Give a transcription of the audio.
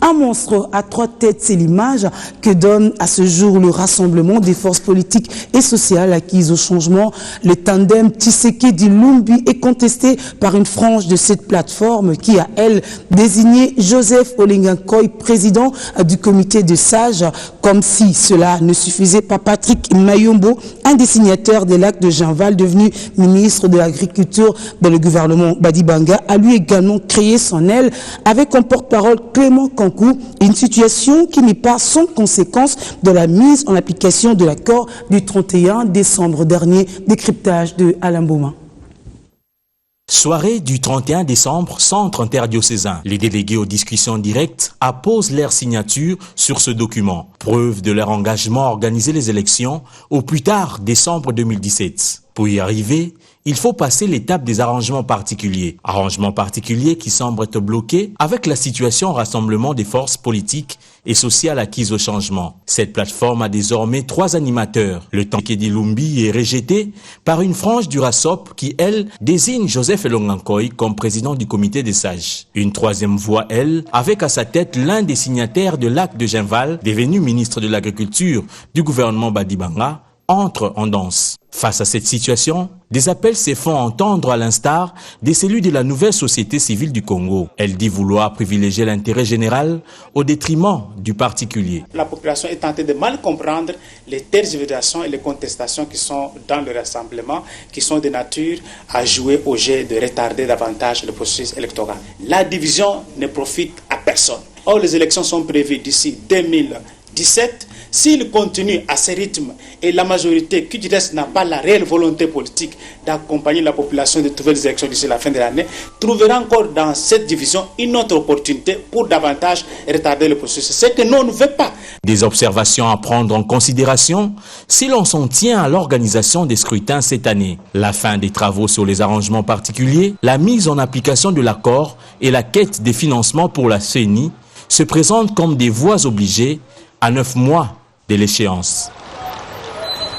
Un monstre à trois têtes, c'est l'image que donne à ce jour le rassemblement des forces politiques et sociales acquises au changement. Le tandem Tshisekedi-Lumbi est contesté par une frange de cette plateforme qui a, elle, désigné Joseph Olenga-Nkoy, président du comité de sages. Comme si cela ne suffisait pas, Patrick Mayombo, un des signataires des lacs de Genval, devenu ministre de l'Agriculture dans le gouvernement Badibanga, a lui également créé son aile avec comme porte-parole Clément Kankou, une situation qui n'est pas sans conséquence de la mise en application de l'accord du 31 décembre dernier. Décryptage de Alain Bouman. Soirée du 31 décembre, centre interdiocésain. Les délégués aux discussions directes apposent leur signature sur ce document. Preuve de leur engagement à organiser les élections au plus tard décembre 2017. Pour y arriver, il faut passer l'étape des arrangements particuliers. Arrangements particuliers qui semblent être bloqués avec la situation rassemblement des forces politiques et sociales acquises au changement. Cette plateforme a désormais 3 animateurs. Le Tshisekedi-Lumbi est rejeté par une frange du RASOP qui, elle, désigne Joseph Olenga-Nkoy comme président du comité des sages. Une troisième voix, elle, avec à sa tête l'un des signataires de l'acte de Genval, devenu ministre de l'Agriculture du gouvernement Badibanga, entre en danse. Face à cette situation, des appels se font entendre à l'instar des cellules de la nouvelle société civile du Congo. Elle dit vouloir privilégier l'intérêt général au détriment du particulier. La population est tentée de mal comprendre les tergiversations et les contestations qui sont dans le rassemblement, qui sont de nature à jouer au jeu de retarder davantage le processus électoral. La division ne profite à personne. Or, les élections sont prévues d'ici 2017. S'il continue à ce rythme et la majorité qui du reste n'a pas la réelle volonté politique d'accompagner la population de trouver des élections d'ici la fin de l'année, trouvera encore dans cette division une autre opportunité pour davantage retarder le processus. C'est que nous ne veut pas. Des observations à prendre en considération si l'on s'en tient à l'organisation des scrutins cette année. La fin des travaux sur les arrangements particuliers, la mise en application de l'accord et la quête des financements pour la CENI se présentent comme des voies obligées à 9 mois de l'échéance.